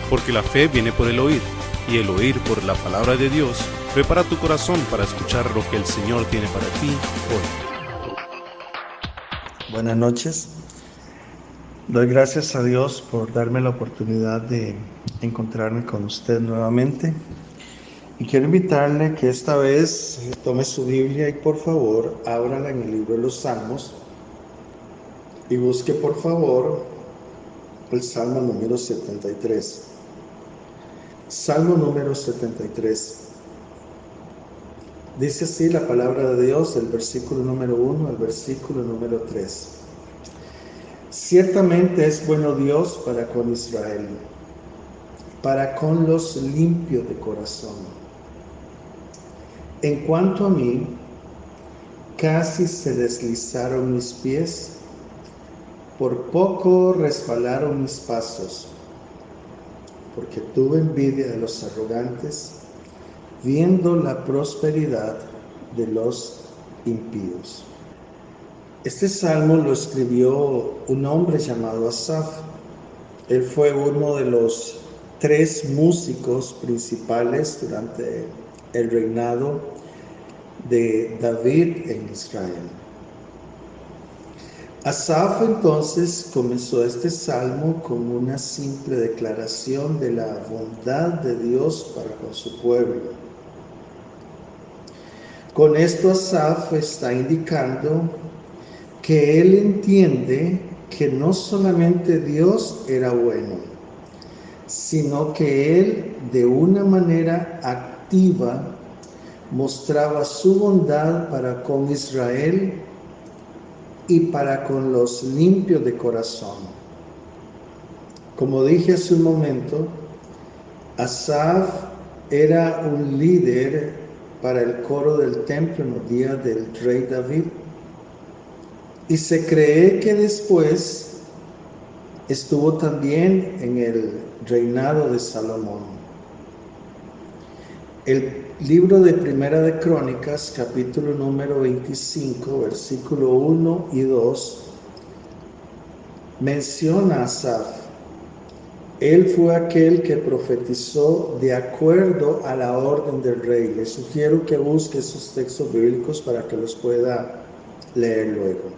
porque la fe viene por el oír, y el oír por la palabra de Dios. Prepara tu corazón para escuchar lo que el Señor tiene para ti hoy. Buenas noches. Doy gracias a Dios por darme la oportunidad de encontrarme con usted nuevamente. Y quiero invitarle que esta vez tome su Biblia y por favor ábrala en el libro de los Salmos y busque por favor el Salmo número 73. Salmo número 73. Dice así la palabra de Dios, el versículo número 1 al versículo número 3. Ciertamente es bueno Dios para con Israel, para con los limpios de corazón. En cuanto a mí, casi se deslizaron mis pies, por poco resbalaron mis pasos, porque tuve envidia de los arrogantes, viendo la prosperidad de los impíos. Este salmo lo escribió un hombre llamado Asaf. Él fue uno de los 3 músicos principales durante el reinado de David en Israel. Asaf entonces comenzó este salmo con una simple declaración de la bondad de Dios para con su pueblo. Con esto Asaf está indicando que él entiende que no solamente Dios era bueno, sino que él de una manera activa mostraba su bondad para con Israel y para con los limpios de corazón. Como dije hace un momento, Asaf era un líder para el coro del templo en los días del rey David. Y se cree que después estuvo también en el reinado de Salomón. El libro de Primera de Crónicas, capítulo número 25, versículo 1 y 2, menciona a Asaf. Él fue aquel que profetizó de acuerdo a la orden del rey. Le sugiero que busque esos textos bíblicos para que los pueda leer luego.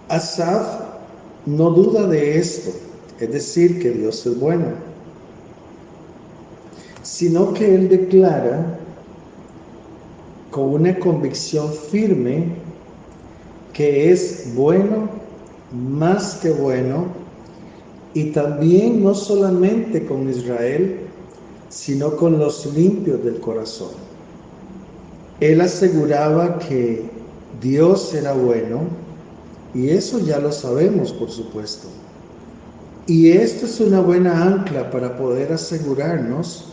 Asaf no duda de esto, es decir, que Dios es bueno, sino que él declara con una convicción firme que es bueno, más que bueno, y también no solamente con Israel, sino con los limpios del corazón. Él aseguraba que Dios era bueno, y eso ya lo sabemos, por supuesto. Y esto es una buena ancla para poder asegurarnos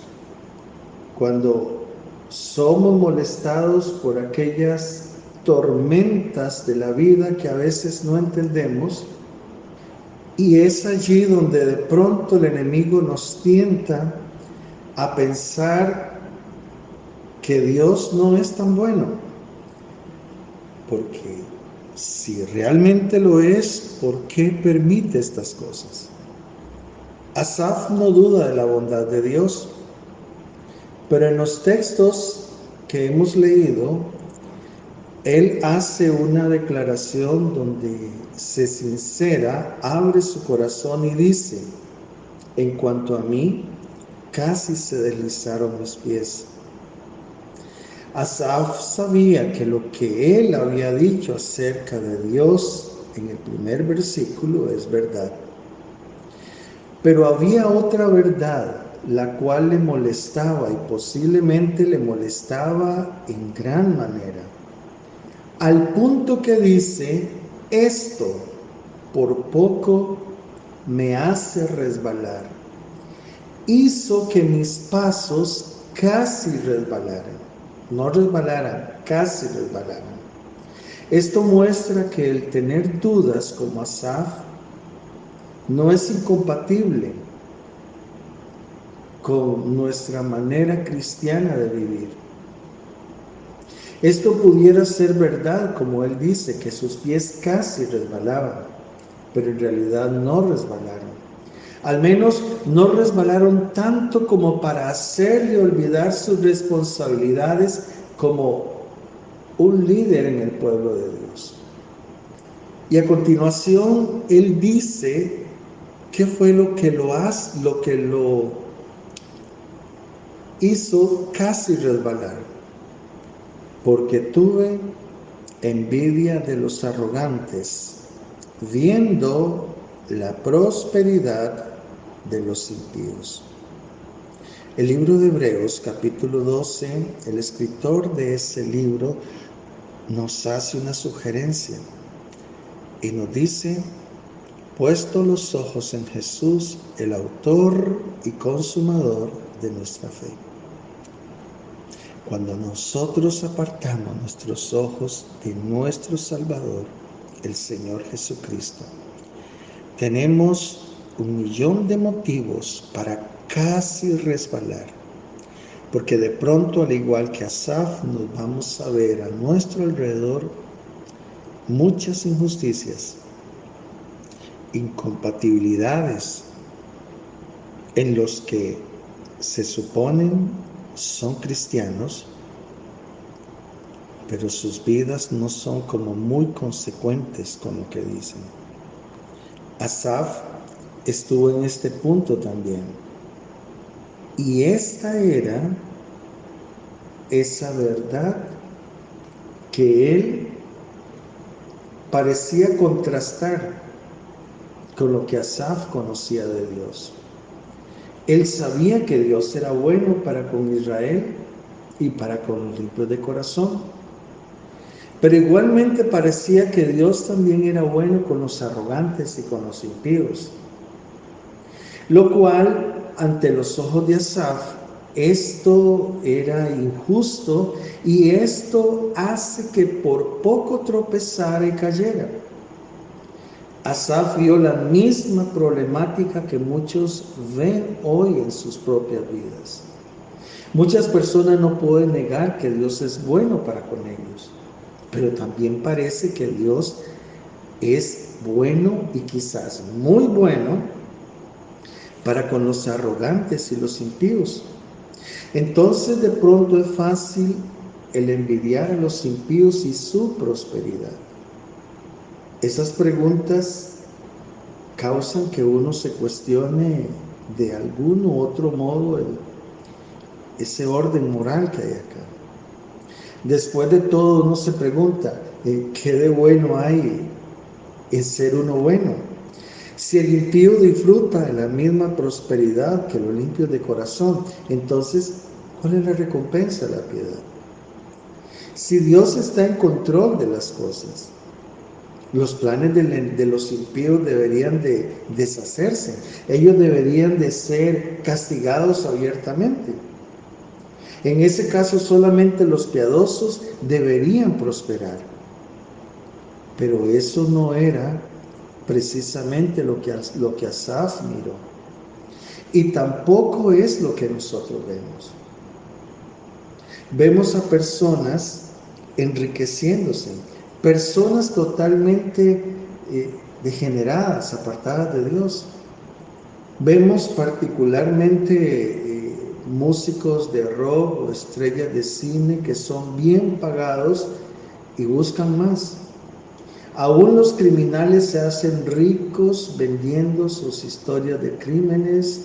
cuando somos molestados por aquellas tormentas de la vida que a veces no entendemos. Y es allí donde de pronto el enemigo nos tienta a pensar que Dios no es tan bueno. Porque si realmente lo es, ¿por qué permite estas cosas? Asaf no duda de la bondad de Dios, pero en los textos que hemos leído, él hace una declaración donde se sincera, abre su corazón y dice: en cuanto a mí, casi se deslizaron mis pies. Asaf sabía que lo que él había dicho acerca de Dios en el primer versículo es verdad. Pero había otra verdad, la cual le molestaba y posiblemente le molestaba en gran manera. Al punto que dice: esto por poco me hace resbalar. Hizo que mis pasos casi resbalaran. No resbalaran, casi resbalaran. Esto muestra que el tener dudas como Asaf no es incompatible con nuestra manera cristiana de vivir. Esto pudiera ser verdad, como él dice, que sus pies casi resbalaban, pero en realidad no resbalaron. Al menos no resbalaron tanto como para hacerle olvidar sus responsabilidades como un líder en el pueblo de Dios. Y a continuación, él dice qué fue lo que lo hizo casi resbalar. Porque tuve envidia de los arrogantes, viendo la prosperidad de los impíos. El libro de Hebreos, capítulo 12, el escritor de ese libro nos hace una sugerencia y nos dice: puesto los ojos en Jesús, el autor y consumador de nuestra fe. Cuando nosotros apartamos nuestros ojos de nuestro Salvador, el Señor Jesucristo, tenemos 1,000,000 de motivos para casi resbalar, porque de pronto, al igual que Asaf, nos vamos a ver a nuestro alrededor muchas injusticias, incompatibilidades en los que se suponen son cristianos, pero sus vidas no son como muy consecuentes con lo que dicen. Asaf estuvo en este punto también. Y esta era esa verdad que él parecía contrastar con lo que Asaf conocía de Dios. Él sabía que Dios era bueno para con Israel y para con los limpios de corazón. Pero igualmente parecía que Dios también era bueno con los arrogantes y con los impíos. Lo cual, ante los ojos de Asaf, esto era injusto y esto hace que por poco tropezara y cayera. Asaf vio la misma problemática que muchos ven hoy en sus propias vidas. Muchas personas no pueden negar que Dios es bueno para con ellos, pero también parece que Dios es bueno y quizás muy bueno para con los arrogantes y los impíos. Entonces de pronto es fácil el envidiar a los impíos y su prosperidad. Esas preguntas causan que uno se cuestione de algún u otro modo ese orden moral que hay acá. Después de todo, uno se pregunta, ¿qué de bueno hay en ser uno bueno? Si el impío disfruta de la misma prosperidad que los limpios de corazón, entonces, ¿cuál es la recompensa de la piedad? Si Dios está en control de las cosas, los planes de los impíos deberían de deshacerse. Ellos deberían de ser castigados abiertamente. En ese caso, solamente los piadosos deberían prosperar. Pero eso no era precisamente lo que Asaf miró. Y tampoco es lo que nosotros vemos. Vemos a personas enriqueciéndose, personas totalmente degeneradas, apartadas de Dios. Vemos particularmente músicos de rock o estrellas de cine que son bien pagados y buscan más. Aún los criminales se hacen ricos vendiendo sus historias de crímenes,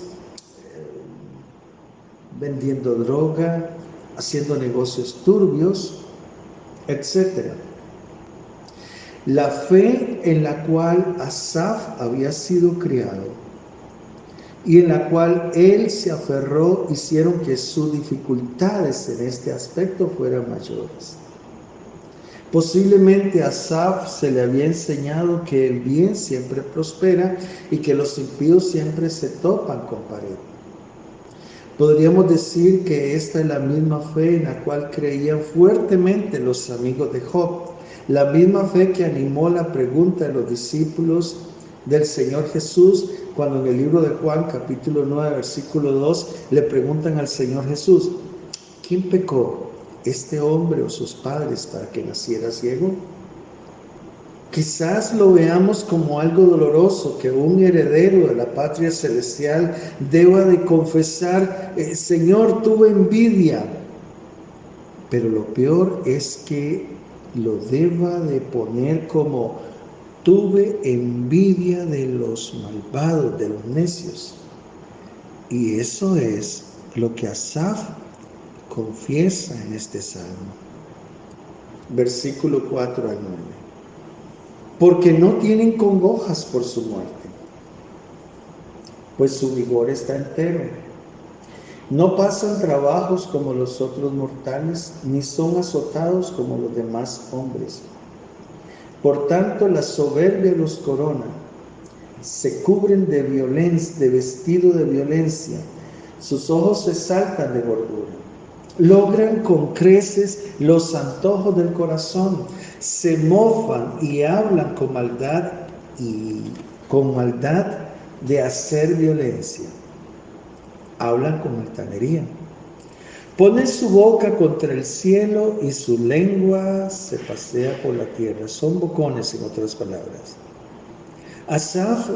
vendiendo droga, haciendo negocios turbios, etc. La fe en la cual Asaf había sido criado y en la cual él se aferró hicieron que sus dificultades en este aspecto fueran mayores. Posiblemente a Asaf se le había enseñado que el bien siempre prospera y que los impíos siempre se topan con pared. Podríamos decir que esta es la misma fe en la cual creían fuertemente los amigos de Job, la misma fe que animó la pregunta de los discípulos del Señor Jesús cuando en el libro de Juan, capítulo 9, versículo 2, le preguntan al Señor Jesús: ¿quién pecó, este hombre o sus padres, para que naciera ciego? Quizás lo veamos como algo doloroso, que un heredero de la patria celestial deba de confesar, Señor, tuve envidia. Pero lo peor es que lo deba de poner como tuve envidia de los malvados, de los necios. Y eso es lo que Asaf confiesa en este salmo. Versículo 4 al 9. Porque no tienen congojas por su muerte, pues su vigor está entero. No pasan trabajos como los otros mortales, ni son azotados como los demás hombres. Por tanto, la soberbia los corona, se cubren de violencia, de vestido de violencia, sus ojos se saltan de gordura. Logran con creces los antojos del corazón, se mofan y hablan con maldad de hacer violencia. Hablan con altanería. Ponen su boca contra el cielo y su lengua se pasea por la tierra. Son bocones, en otras palabras. Asaf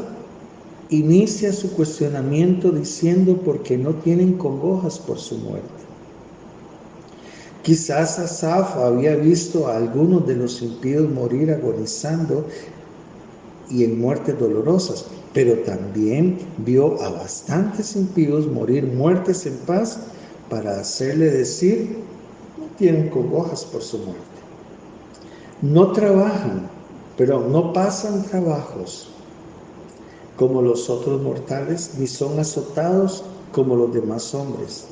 inicia su cuestionamiento diciendo porque no tienen congojas por su muerte. Quizás Asaf había visto a algunos de los impíos morir agonizando y en muertes dolorosas, pero también vio a bastantes impíos morir muertes en paz para hacerle decir, no tienen congojas por su muerte. No trabajan, pero no pasan trabajos como los otros mortales, ni son azotados como los demás hombres.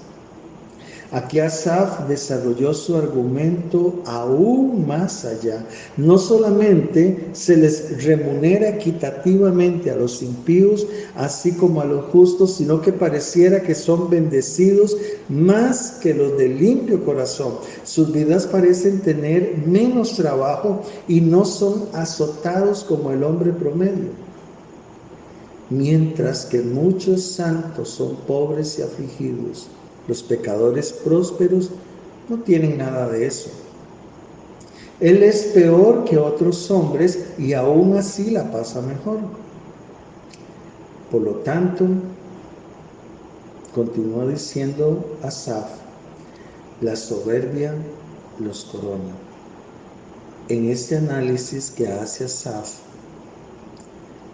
Aquí Asaf desarrolló su argumento aún más allá. No solamente se les remunera equitativamente a los impíos, así como a los justos, sino que pareciera que son bendecidos más que los de limpio corazón. Sus vidas parecen tener menos trabajo y no son azotados como el hombre promedio. Mientras que muchos santos son pobres y afligidos, los pecadores prósperos no tienen nada de eso. Él es peor que otros hombres y aún así la pasa mejor. Por lo tanto, continúa diciendo Asaf, la soberbia los corona. En este análisis que hace Asaf,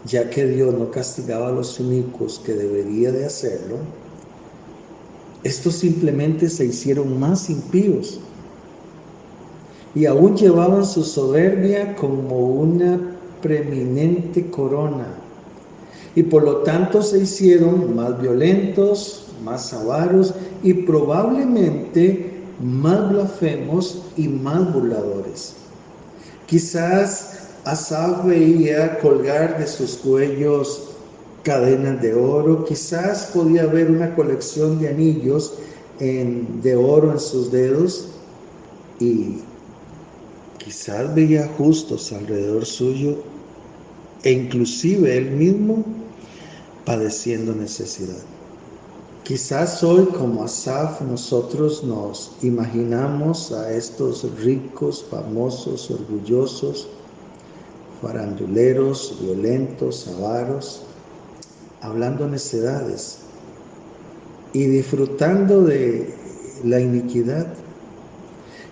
ya que Dios no castigaba a los inicuos que debería de hacerlo, estos simplemente se hicieron más impíos y aún llevaban su soberbia como una preeminente corona y por lo tanto se hicieron más violentos, más avaros y probablemente más blasfemos y más burladores. Quizás Asaf veía colgar de sus cuellos cadenas de oro, quizás podía ver una colección de anillos de oro en sus dedos y quizás veía justos alrededor suyo e inclusive él mismo padeciendo necesidad. Quizás hoy como Asaf nosotros nos imaginamos a estos ricos, famosos, orgullosos, faranduleros, violentos, avaros, hablando necedades y disfrutando de la iniquidad.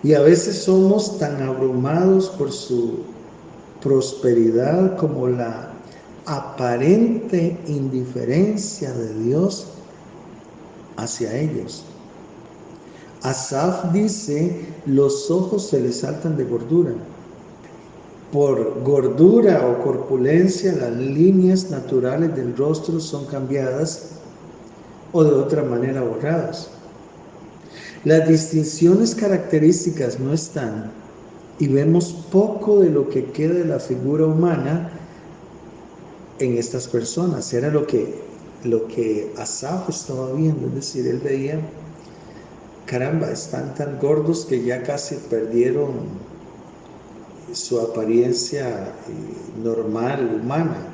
Y a veces somos tan abrumados por su prosperidad como la aparente indiferencia de Dios hacia ellos. Asaf dice, los ojos se les saltan de gordura. Por gordura o corpulencia, las líneas naturales del rostro son cambiadas o de otra manera borradas. Las distinciones características no están y vemos poco de lo que queda de la figura humana en estas personas. Era lo que Asaf estaba viendo, es decir, él veía, caramba, están tan gordos que ya casi perdieron su apariencia normal, humana.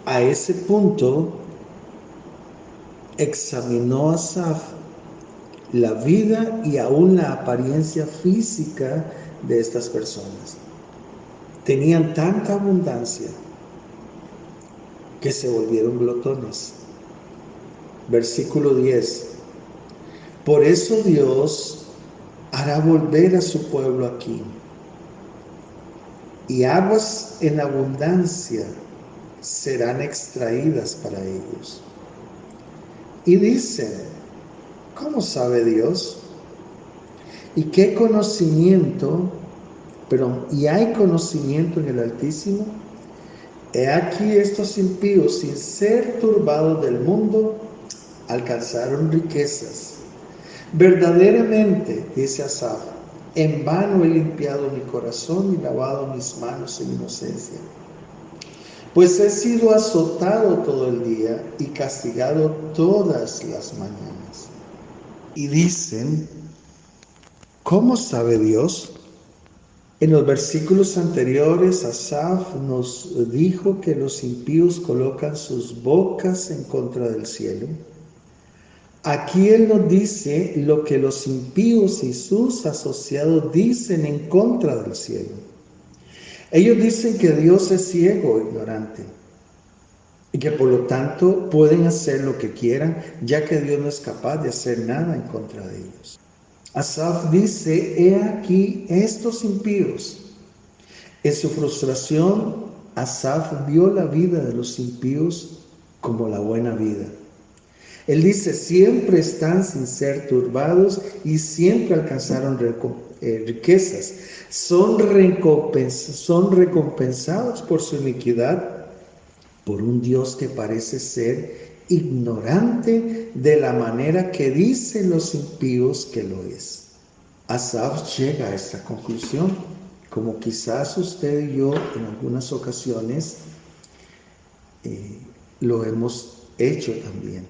A ese punto examinó Asaf la vida y aún la apariencia física de estas personas. tenían tanta abundancia que se volvieron glotones. Versículo 10. Por eso Dios hará volver a su pueblo aquí, y aguas en abundancia serán extraídas para ellos. Y dicen, ¿cómo sabe Dios? ¿Y qué conocimiento? ¿Y hay conocimiento en el Altísimo? He aquí estos impíos, sin ser turbados del mundo, alcanzaron riquezas. Verdaderamente, dice Asaf, en vano he limpiado mi corazón y lavado mis manos en inocencia. Pues he sido azotado todo el día y castigado todas las mañanas. Y dicen, ¿cómo sabe Dios? En los versículos anteriores, Asaf nos dijo que los impíos colocan sus bocas en contra del cielo. Aquí él nos dice lo que los impíos y sus asociados dicen en contra del cielo. Ellos dicen que Dios es ciego o ignorante y que por lo tanto pueden hacer lo que quieran, ya que Dios no es capaz de hacer nada en contra de ellos. Asaf dice, he aquí estos impíos. En su frustración, Asaf vio la vida de los impíos como la buena vida. Él dice, siempre están sin ser turbados y siempre alcanzaron riquezas. Son recompensados por su iniquidad, por un Dios que parece ser ignorante de la manera que dicen los impíos que lo es. Asaf llega a esta conclusión, como quizás usted y yo en algunas ocasiones lo hemos hecho también.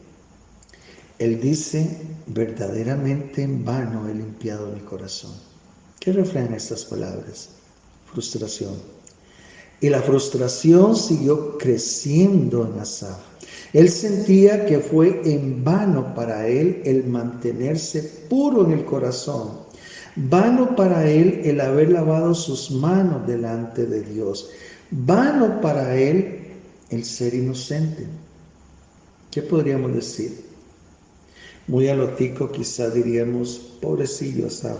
Él dice, verdaderamente en vano he limpiado mi corazón. ¿Qué reflejan estas palabras? Frustración. Y la frustración siguió creciendo en Asaf. Él sentía que fue en vano para él el mantenerse puro en el corazón. Vano para él el haber lavado sus manos delante de Dios. Vano para él el ser inocente. ¿Qué podríamos decir? Muy a lo tico quizá diríamos, pobrecillo Asaf.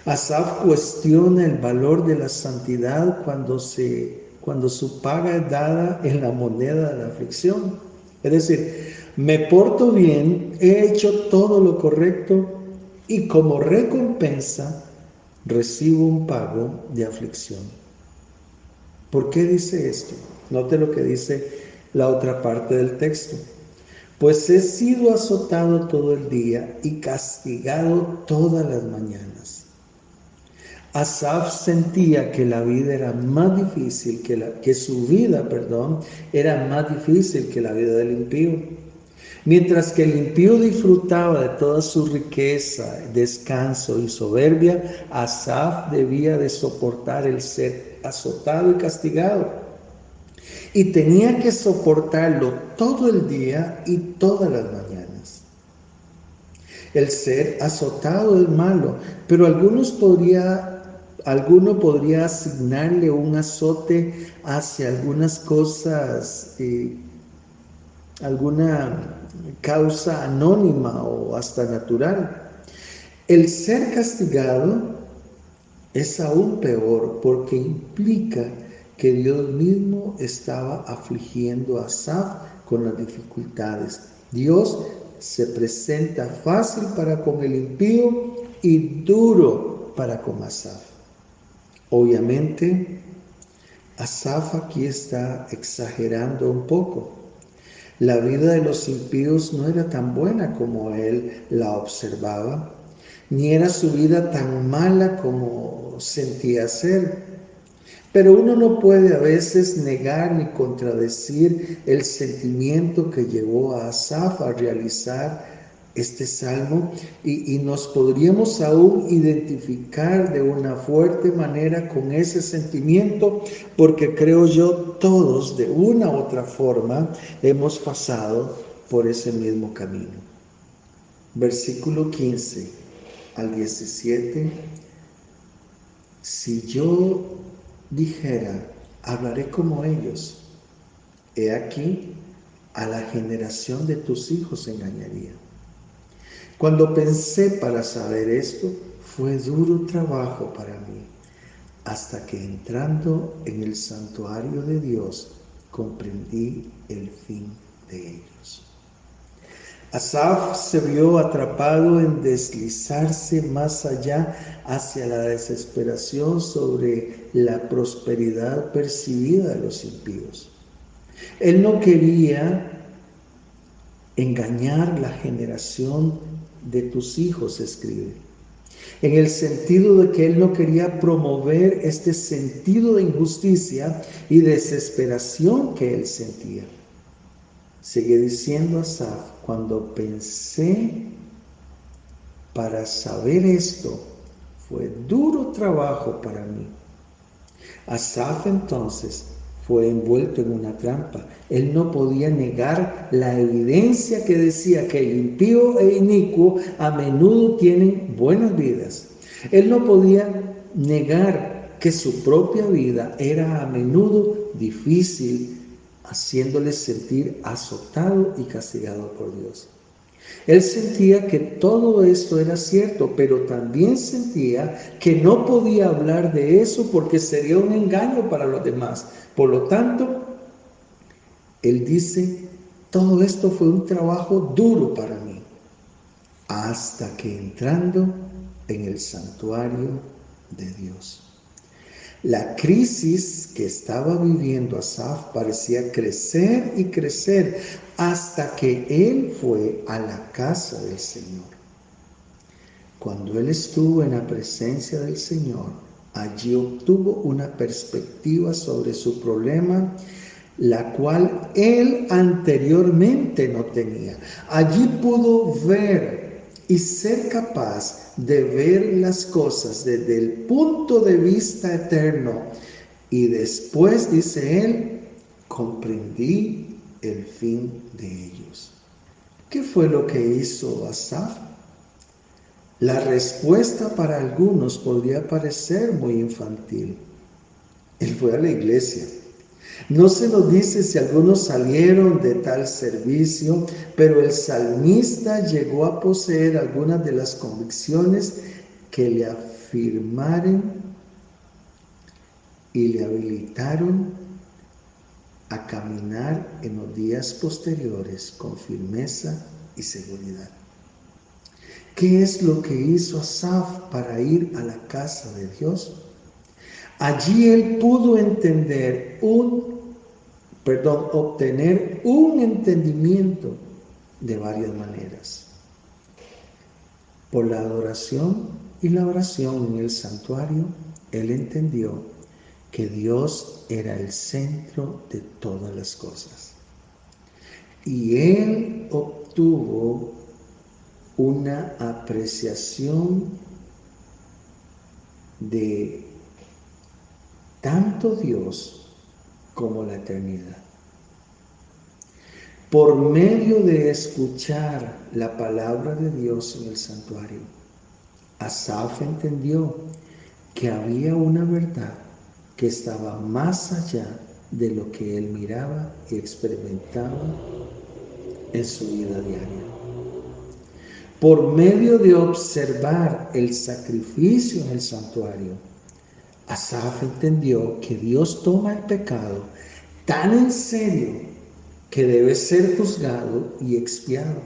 Asaf cuestiona el valor de la santidad cuando su paga es dada en la moneda de la aflicción. Es decir, me porto bien, he hecho todo lo correcto y como recompensa recibo un pago de aflicción. ¿Por qué dice esto? Note lo que dice la otra parte del texto. Pues he sido azotado todo el día y castigado todas las mañanas. Asaf sentía que la vida era más difícil, que su vida era más difícil que la vida del impío. Mientras que el impío disfrutaba de toda su riqueza, descanso y soberbia, Asaf debía de soportar el ser azotado y castigado. Y tenía que soportarlo todo el día y todas las mañanas. El ser azotado es malo, pero alguno podría asignarle un azote hacia algunas cosas, alguna causa anónima o hasta natural. El ser castigado es aún peor porque implica que Dios mismo estaba afligiendo a Asaf con las dificultades. Dios se presenta fácil para con el impío y duro para con Asaf. Obviamente, Asaf aquí está exagerando un poco. La vida de los impíos no era tan buena como él la observaba, ni era su vida tan mala como sentía ser. Pero uno no puede a veces negar ni contradecir el sentimiento que llevó a Asaf a realizar este salmo y nos podríamos aún identificar de una fuerte manera con ese sentimiento porque creo yo todos de una u otra forma hemos pasado por ese mismo camino. Versículo 15 al 17 Si yo dijera, hablaré como ellos, he aquí, a la generación de tus hijos engañaría. Cuando pensé para saber esto, fue duro trabajo para mí, hasta que entrando en el santuario de Dios, comprendí el fin de ellos. Asaf se vio atrapado en deslizarse más allá hacia la desesperación sobre la prosperidad percibida de los impíos. Él no quería engañar la generación de tus hijos, escribe, en el sentido de que él no quería promover este sentido de injusticia y desesperación que él sentía. Sigue diciendo Asaf, cuando pensé para saber esto, fue duro trabajo para mí. Asaf entonces fue envuelto en una trampa. Él no podía negar la evidencia que decía que el impío e inicuo a menudo tienen buenas vidas. Él no podía negar que su propia vida era a menudo difícil, haciéndole sentir azotado y castigado por Dios. Él sentía que todo esto era cierto, pero también sentía que no podía hablar de eso porque sería un engaño para los demás. Por lo tanto, él dice, todo esto fue un trabajo duro para mí, hasta que entrando en el santuario de Dios. La crisis que estaba viviendo Asaf parecía crecer y crecer hasta que él fue a la casa del Señor. Cuando él estuvo en la presencia del Señor, allí obtuvo una perspectiva sobre su problema, la cual él anteriormente no tenía. Allí pudo ver y ser capaz de ver las cosas desde el punto de vista eterno. Y después, dice él, comprendí el fin de ellos. ¿Qué fue lo que hizo Asaf? La respuesta para algunos podría parecer muy infantil. Él fue a la iglesia. No se nos dice si algunos salieron de tal servicio, pero el salmista llegó a poseer algunas de las convicciones que le afirmaron y le habilitaron a caminar en los días posteriores con firmeza y seguridad. ¿Qué es lo que hizo Asaf para ir a la casa de Dios? Allí él pudo obtener un entendimiento de varias maneras. Por la adoración y la oración en el santuario, él entendió que Dios era el centro de todas las cosas. Y él obtuvo una apreciación de tanto Dios como la eternidad. Por medio de escuchar la palabra de Dios en el santuario, Asaf entendió que había una verdad que estaba más allá de lo que él miraba y experimentaba en su vida diaria. Por medio de observar el sacrificio en el santuario, Asaf entendió que Dios toma el pecado tan en serio que debe ser juzgado y expiado.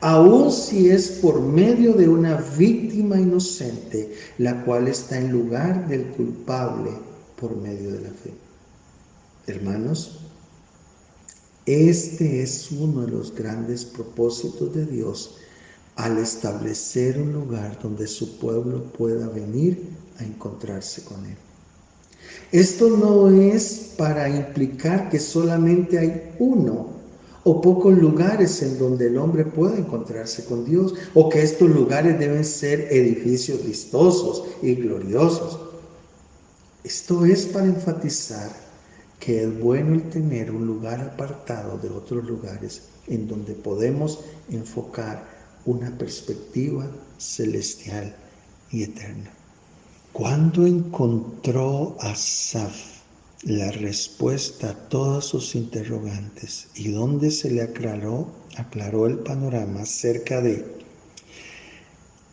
Aun si es por medio de una víctima inocente, la cual está en lugar del culpable por medio de la fe. Hermanos, este es uno de los grandes propósitos de Dios al establecer un lugar donde su pueblo pueda venir a encontrarse con Él. Esto no es para implicar que solamente hay uno o pocos lugares en donde el hombre pueda encontrarse con Dios, o que estos lugares deben ser edificios vistosos y gloriosos. Esto es para enfatizar que es bueno el tener un lugar apartado de otros lugares en donde podemos enfocar una perspectiva celestial y eterna. Cuando encontró Asaf la respuesta a todos sus interrogantes y donde se le aclaró el panorama acerca de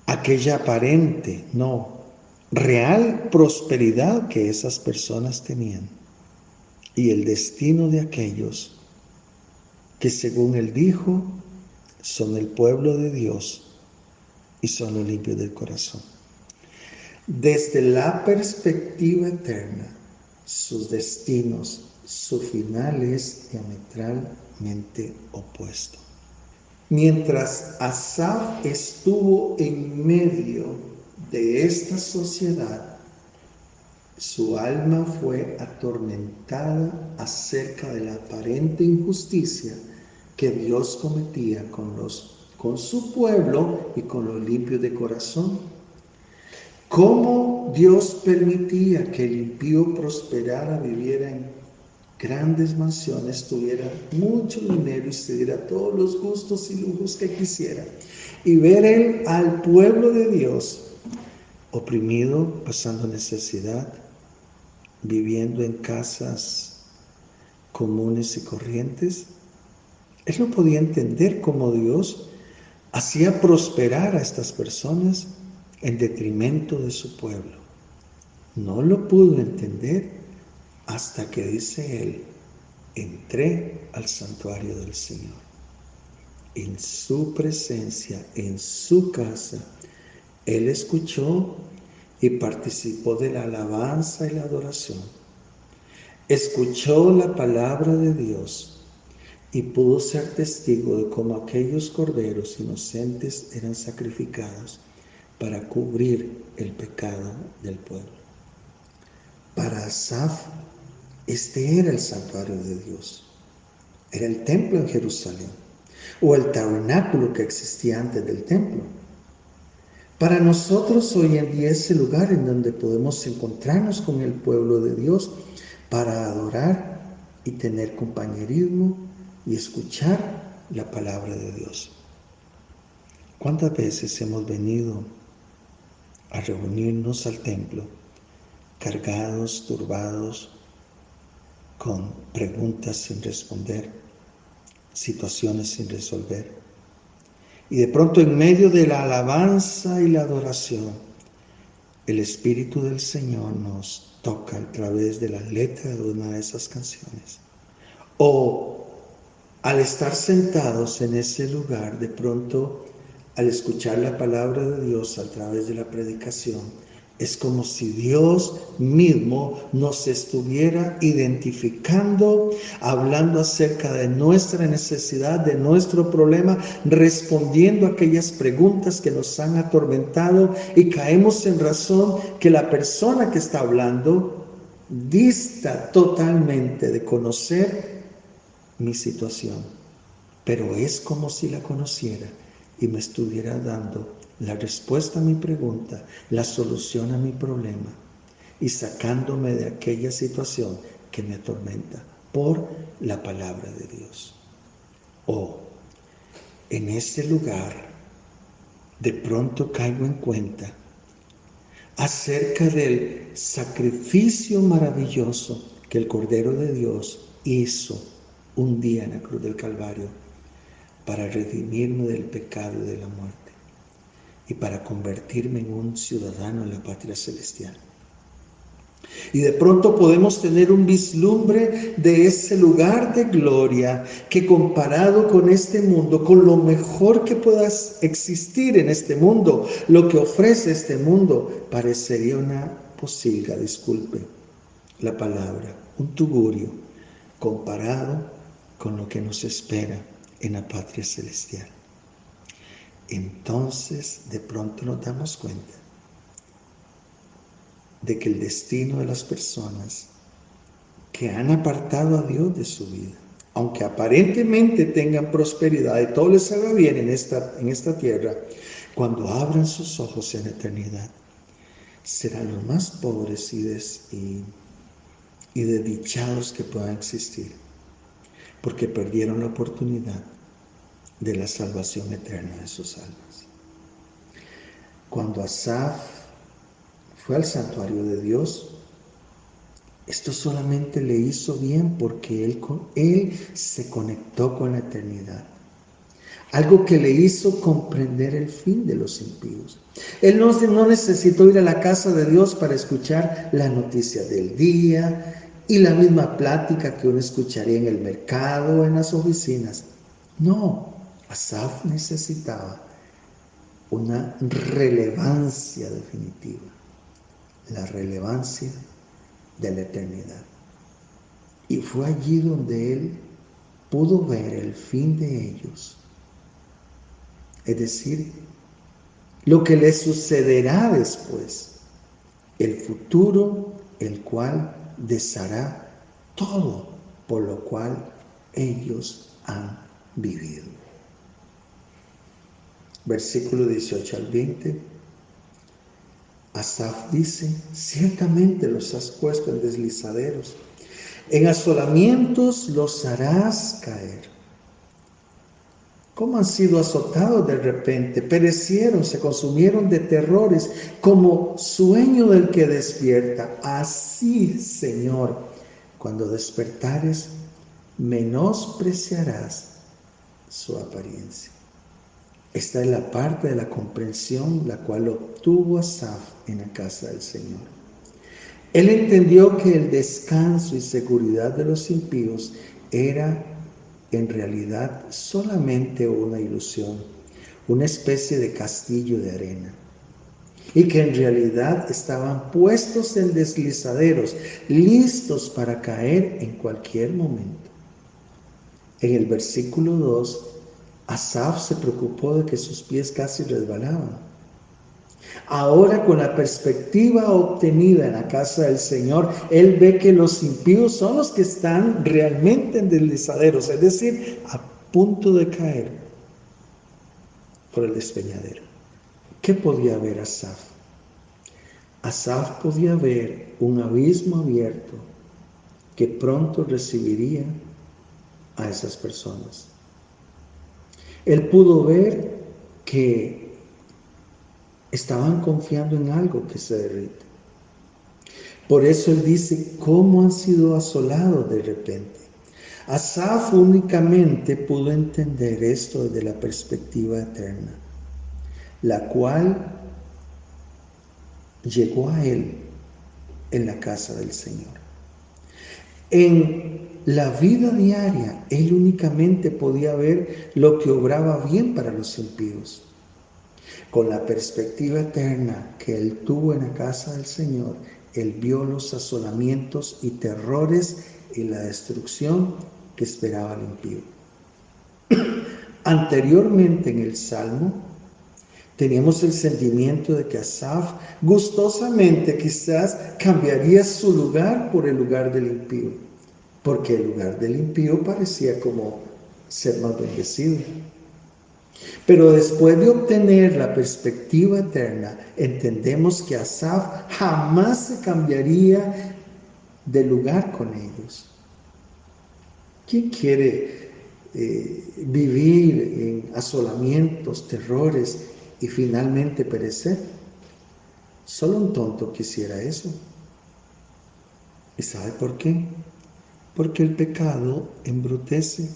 aquella aparente, no, real prosperidad que esas personas tenían y el destino de aquellos que según él dijo son el pueblo de Dios y son los limpios del corazón. Desde la perspectiva eterna, sus destinos, su final es diametralmente opuesto. Mientras Asaf estuvo en medio de esta sociedad, su alma fue atormentada acerca de la aparente injusticia que Dios cometía con su pueblo y con los limpios de corazón. ¿Cómo Dios permitía que el impío prosperara, viviera en grandes mansiones, tuviera mucho dinero y se diera todos los gustos y lujos que quisiera? Y ver él al pueblo de Dios oprimido, pasando necesidad, viviendo en casas comunes y corrientes. Él no podía entender cómo Dios hacía prosperar a estas personas en detrimento de su pueblo. No lo pudo entender hasta que dice él, entré al santuario del Señor. En su presencia, en su casa, él escuchó y participó de la alabanza y la adoración. Escuchó la palabra de Dios y pudo ser testigo de cómo aquellos corderos inocentes eran sacrificados para cubrir el pecado del pueblo. Para Asaf, este era el santuario de Dios. Era el templo en Jerusalén, o el tabernáculo que existía antes del templo. Para nosotros hoy en día es el lugar en donde podemos encontrarnos con el pueblo de Dios para adorar y tener compañerismo y escuchar la palabra de Dios. ¿Cuántas veces hemos venido a reunirnos al templo cargados, turbados, con preguntas sin responder, situaciones sin resolver? Y de pronto en medio de la alabanza y la adoración, el Espíritu del Señor nos toca a través de la letra de una de esas canciones. O al estar sentados en ese lugar, de pronto al escuchar la palabra de Dios a través de la predicación, es como si Dios mismo nos estuviera identificando, hablando acerca de nuestra necesidad, de nuestro problema, respondiendo a aquellas preguntas que nos han atormentado, y caemos en razón que la persona que está hablando dista totalmente de conocer mi situación, pero es como si la conociera y me estuviera dando la respuesta a mi pregunta, la solución a mi problema, y sacándome de aquella situación que me atormenta por la palabra de Dios. O en ese lugar de pronto caigo en cuenta acerca del sacrificio maravilloso que el Cordero de Dios hizo un día en la cruz del Calvario para redimirme del pecado y de la muerte, y para convertirme en un ciudadano en la patria celestial. Y de pronto podemos tener un vislumbre de ese lugar de gloria que, comparado con este mundo, con lo mejor que pueda existir en este mundo, lo que ofrece este mundo, parecería una posilga, disculpe la palabra, un tugurio, comparado con lo que nos espera en la patria celestial. Entonces, de pronto nos damos cuenta de que el destino de las personas que han apartado a Dios de su vida, aunque aparentemente tengan prosperidad y todo les haga bien en esta tierra, cuando abran sus ojos en la eternidad, serán los más pobres y desdichados que puedan existir, porque perdieron la oportunidad de la salvación eterna de sus almas. Cuando Asaf fue al santuario de Dios. Esto solamente le hizo bien porque él se conectó con la eternidad. Algo que le hizo comprender el fin de los impíos. Él no necesitó ir a la casa de Dios para escuchar la noticia del día y la misma plática que uno escucharía en el mercado o en las oficinas. No, Asaf necesitaba una relevancia definitiva, la relevancia de la eternidad. Y fue allí donde él pudo ver el fin de ellos. Es decir, lo que les sucederá después, el futuro, el cual deshará todo por lo cual ellos han vivido. Versículo 18 al 20. Asaf dice: ciertamente los has puesto en deslizaderos, en asolamientos los harás caer. ¿Cómo han sido azotados de repente? Perecieron, se consumieron de terrores, como sueño del que despierta. Así, Señor, cuando despertares, menospreciarás su apariencia. Esta es la parte de la comprensión la cual obtuvo Asaf en la casa del Señor. Él entendió que el descanso y seguridad de los impíos era en realidad solamente una ilusión, una especie de castillo de arena, y que en realidad estaban puestos en deslizaderos, listos para caer en cualquier momento. En el versículo 2, Asaf se preocupó de que sus pies casi resbalaban. Ahora, con la perspectiva obtenida en la casa del Señor, él ve que los impíos son los que están realmente en deslizaderos, es decir, a punto de caer por el despeñadero. ¿Qué podía ver Asaf? Asaf podía ver un abismo abierto que pronto recibiría a esas personas. Él pudo ver que estaban confiando en algo que se derrite. Por eso él dice: ¿cómo han sido asolados de repente? Asaf únicamente pudo entender esto desde la perspectiva eterna, la cual llegó a él en la casa del Señor. En la vida diaria, él únicamente podía ver lo que obraba bien para los impíos. Con la perspectiva eterna que él tuvo en la casa del Señor, él vio los asolamientos y terrores y la destrucción que esperaba al impío. Anteriormente en el Salmo, teníamos el sentimiento de que Asaf gustosamente quizás cambiaría su lugar por el lugar del impío, porque el lugar del impío parecía como ser más bendecido. Pero después de obtener la perspectiva eterna, entendemos que Asaf jamás se cambiaría de lugar con ellos. ¿Quién quiere vivir en asolamientos, terrores y finalmente perecer? Solo un tonto quisiera eso. ¿Y sabe por qué? Porque el pecado embrutece.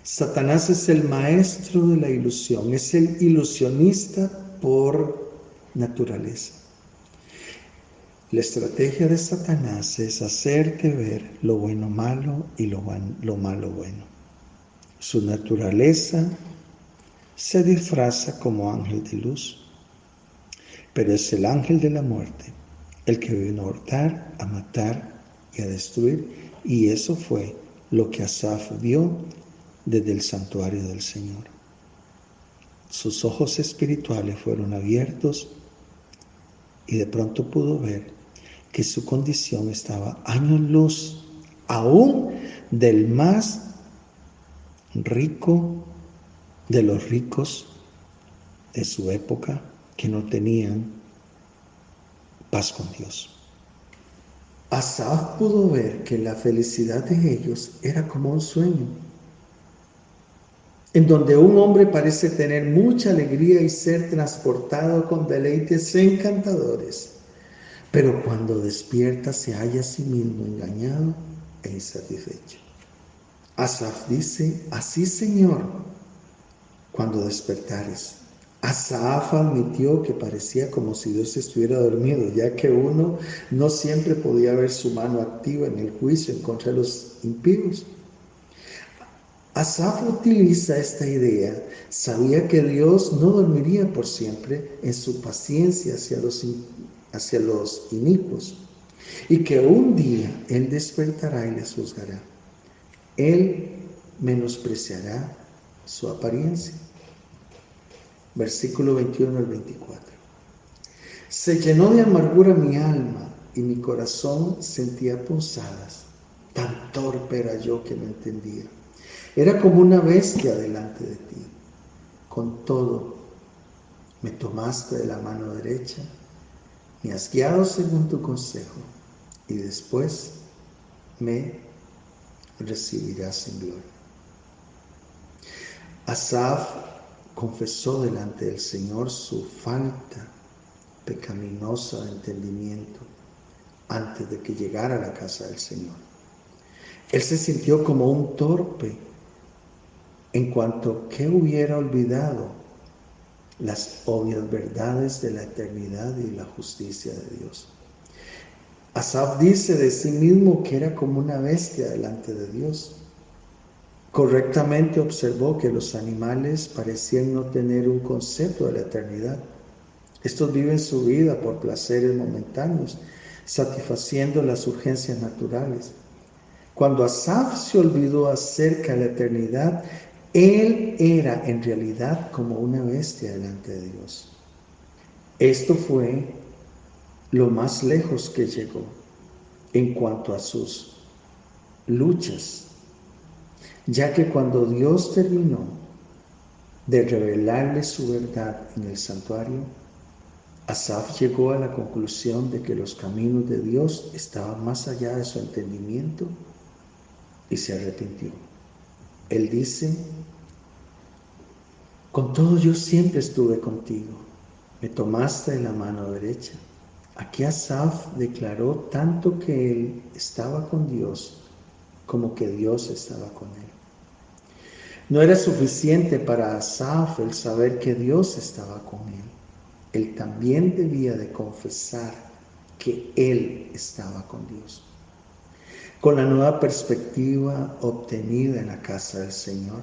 Satanás es el maestro de la ilusión, es el ilusionista por naturaleza. La estrategia de Satanás es hacerte ver lo bueno malo y lo malo bueno. Su naturaleza se disfraza como ángel de luz, pero es el ángel de la muerte, el que vino a hurtar, a matar y a destruir, y eso fue lo que Asaf vio desde el santuario del Señor. Sus ojos espirituales fueron abiertos y de pronto pudo ver que su condición estaba años luz aún del más rico de los ricos de su época, que no tenían paz con Dios. Asaf pudo ver que la felicidad de ellos era como un sueño, en donde un hombre parece tener mucha alegría y ser transportado con deleites encantadores. pero cuando despierta se halla a sí mismo engañado e insatisfecho. Asaf dice: así, Señor, cuando despertares. Asaf admitió que parecía como si Dios estuviera dormido, ya que uno no siempre podía ver su mano activa en el juicio en contra de los impíos. Asaf utiliza esta idea. Sabía que Dios no dormiría por siempre en su paciencia hacia los inicuos, y que un día Él despertará y les juzgará. Él menospreciará su apariencia. Versículo 21 al 24. Se llenó de amargura mi alma y mi corazón sentía punzadas. Tan torpe era yo que no entendía. Era como una bestia delante de ti. Con todo, me tomaste de la mano derecha, me has guiado según tu consejo, y después me recibirás en gloria. Asaf confesó delante del Señor su falta pecaminosa de entendimiento antes de que llegara a la casa del Señor. Él se sintió como un torpe en cuanto que hubiera olvidado las obvias verdades de la eternidad y la justicia de Dios. Asaf dice de sí mismo que era como una bestia delante de Dios. Correctamente observó que los animales parecían no tener un concepto de la eternidad. Estos viven su vida por placeres momentáneos, satisfaciendo las urgencias naturales. Cuando Asaf se olvidó acerca de la eternidad, él era en realidad como una bestia delante de Dios. Esto fue lo más lejos que llegó en cuanto a sus luchas, ya que cuando Dios terminó de revelarle su verdad en el santuario, Asaf llegó a la conclusión de que los caminos de Dios estaban más allá de su entendimiento y se arrepintió. Él dice: con todo yo siempre estuve contigo, me tomaste de la mano derecha. Aquí Asaf declaró tanto que él estaba con Dios como que Dios estaba con él. No era suficiente para Asaf el saber que Dios estaba con él. Él también debía de confesar que él estaba con Dios. Con la nueva perspectiva obtenida en la casa del Señor,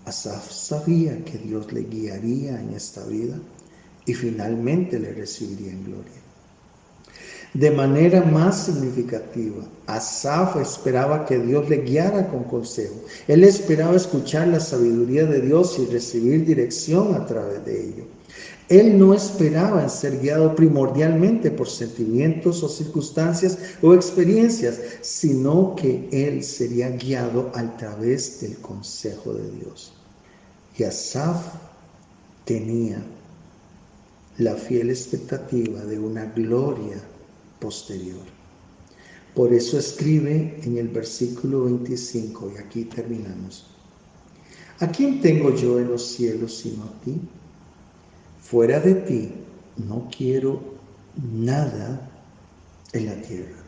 Asaf sabía que Dios le guiaría en esta vida y finalmente le recibiría en gloria. De manera más significativa, Asaf esperaba que Dios le guiara con consejo. Él esperaba escuchar la sabiduría de Dios y recibir dirección a través de ello. Él no esperaba en ser guiado primordialmente por sentimientos o circunstancias o experiencias, sino que él sería guiado a través del consejo de Dios. Y Asaf tenía la fiel expectativa de una gloria posterior. Por eso escribe en el versículo 25, y aquí terminamos: ¿a quién tengo yo en los cielos sino a ti? Fuera de ti no quiero nada en la tierra.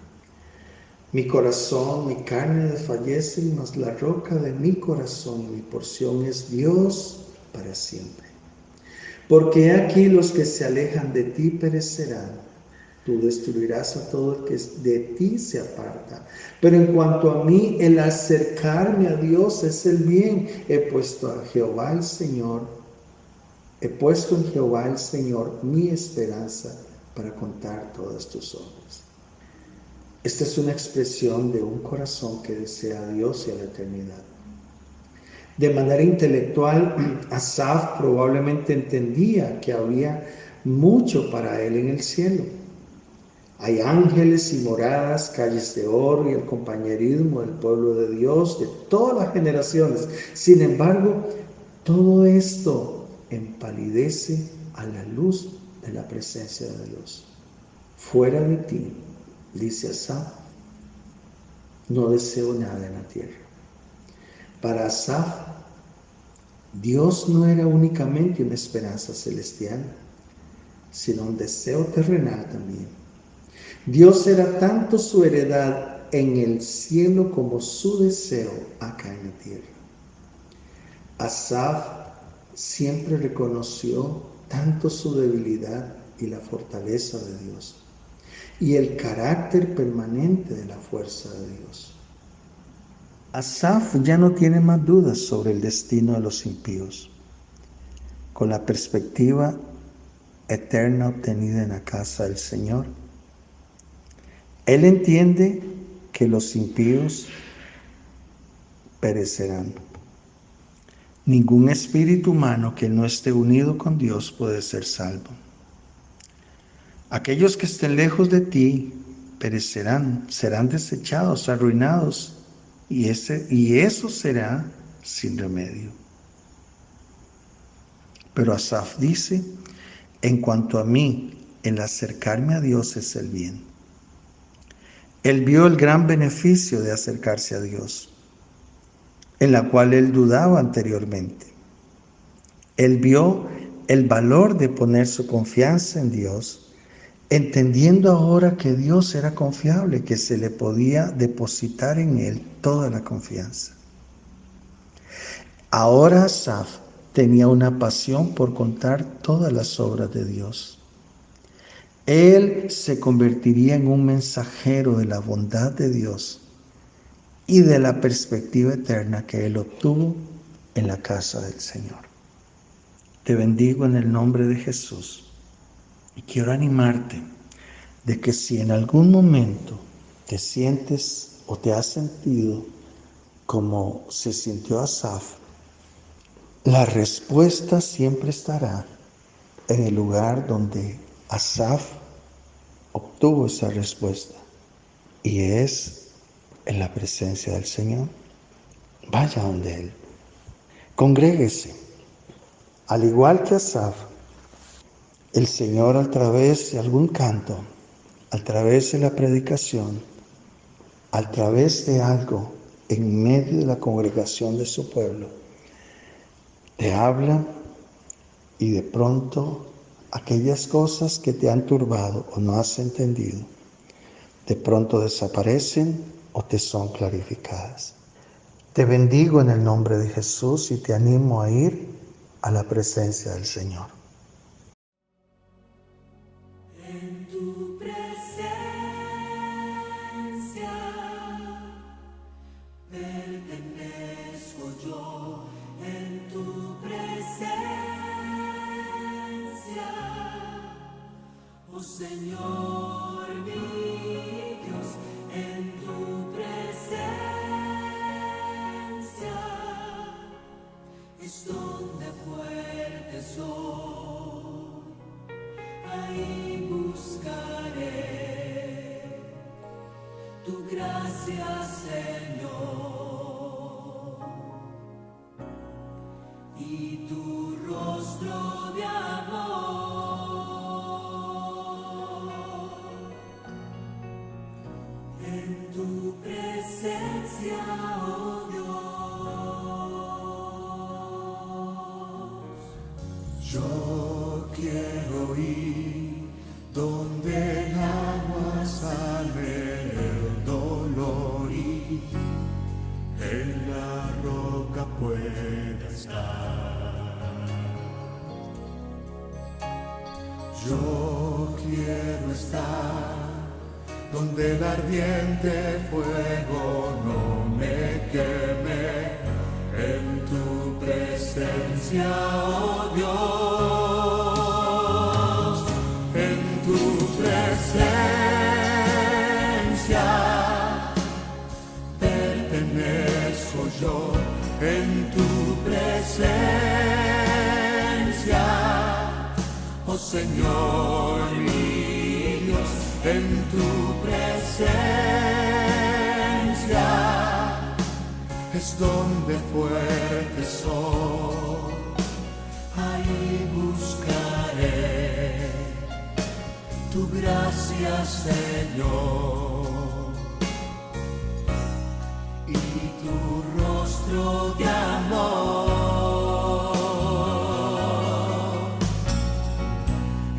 Mi corazón, mi carne desfallecen, mas la roca de mi corazón y mi porción es Dios para siempre. Porque aquí los que se alejan de ti perecerán. Tú destruirás a todo el que de ti se aparta. Pero en cuanto a mí, el acercarme a Dios es el bien. He puesto en Jehová el Señor mi esperanza para contar todas tus obras. Esta es una expresión de un corazón que desea a Dios y a la eternidad. De manera intelectual, Asaf probablemente entendía que había mucho para él en el cielo. Hay ángeles y moradas, calles de oro y el compañerismo del pueblo de Dios de todas las generaciones. Sin embargo, todo esto empalidece a la luz de la presencia de Dios. Fuera de ti, dice Asaf, no deseo nada en la tierra. Para Asaf, Dios no era únicamente una esperanza celestial, sino un deseo terrenal también. Dios era tanto su heredad en el cielo como su deseo acá en la tierra. Asaf siempre reconoció tanto su debilidad y la fortaleza de Dios y el carácter permanente de la fuerza de Dios. Asaf ya no tiene más dudas sobre el destino de los impíos. Con la perspectiva eterna obtenida en la casa del Señor, él entiende que los impíos perecerán. Ningún espíritu humano que no esté unido con Dios puede ser salvo. Aquellos que estén lejos de ti perecerán, serán desechados, arruinados, y eso será sin remedio. Pero Asaf dice: en cuanto a mí, el acercarme a Dios es el bien. Él vio el gran beneficio de acercarse a Dios, en la cual él dudaba anteriormente. Él vio el valor de poner su confianza en Dios, entendiendo ahora que Dios era confiable, que se le podía depositar en él toda la confianza. Ahora Asaf tenía una pasión por contar todas las obras de Dios. Él se convertiría en un mensajero de la bondad de Dios y de la perspectiva eterna que él obtuvo en la casa del Señor. Te bendigo en el nombre de Jesús y quiero animarte de que si en algún momento te sientes o te has sentido como se sintió Asaf, la respuesta siempre estará en el lugar donde Asaf obtuvo esa respuesta, y es en la presencia del Señor. Vaya donde Él. Congréguese. Al igual que Asaf, el Señor, a través de algún canto, a través de la predicación, a través de algo en medio de la congregación de su pueblo, te habla, y de pronto aquellas cosas que te han turbado o no has entendido, de pronto desaparecen o te son clarificadas. Te bendigo en el nombre de Jesús y te animo a ir a la presencia del Señor. En tu presencia pertenezco yo, en tu presencia, oh Señor mi Dios, en tu presencia es donde fuerte soy, ahí buscaré tu gracia, Señor, y tu rostro de amor. En tu presencia, oh Dios, yo quiero ir donde el agua sale el dolor y en la roca pueda estar. Yo quiero estar donde el ardiente fuego no me queme, en tu presencia, oh Dios, en tu presencia pertenezco yo, en tu presencia, oh Señor mi Dios, en tu presencia es donde fuerte soy, ahí buscaré tu gracia, Señor, y tu rostro de amor.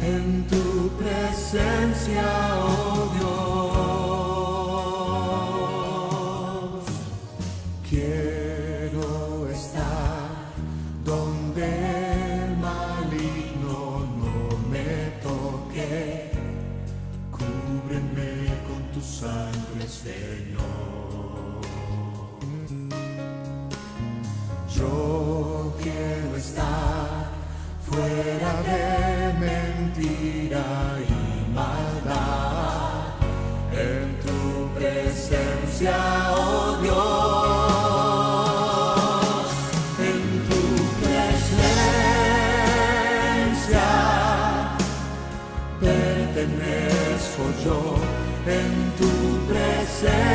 En tu presencia, oh Dios, oh Dios, en tu presencia pertenezco yo, en tu presencia,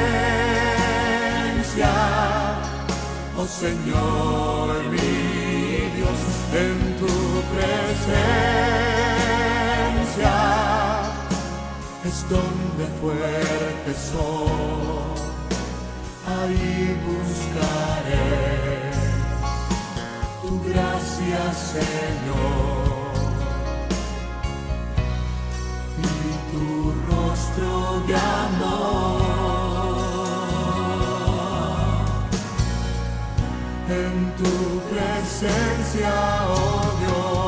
oh Señor mi Dios, en tu presencia es donde fuerte soy, ahí buscaré tu gracia, Señor, y tu rostro de amor, en tu presencia, oh Dios.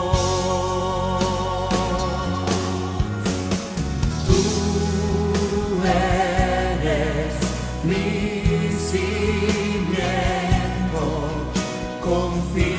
Mi cimiento, confío.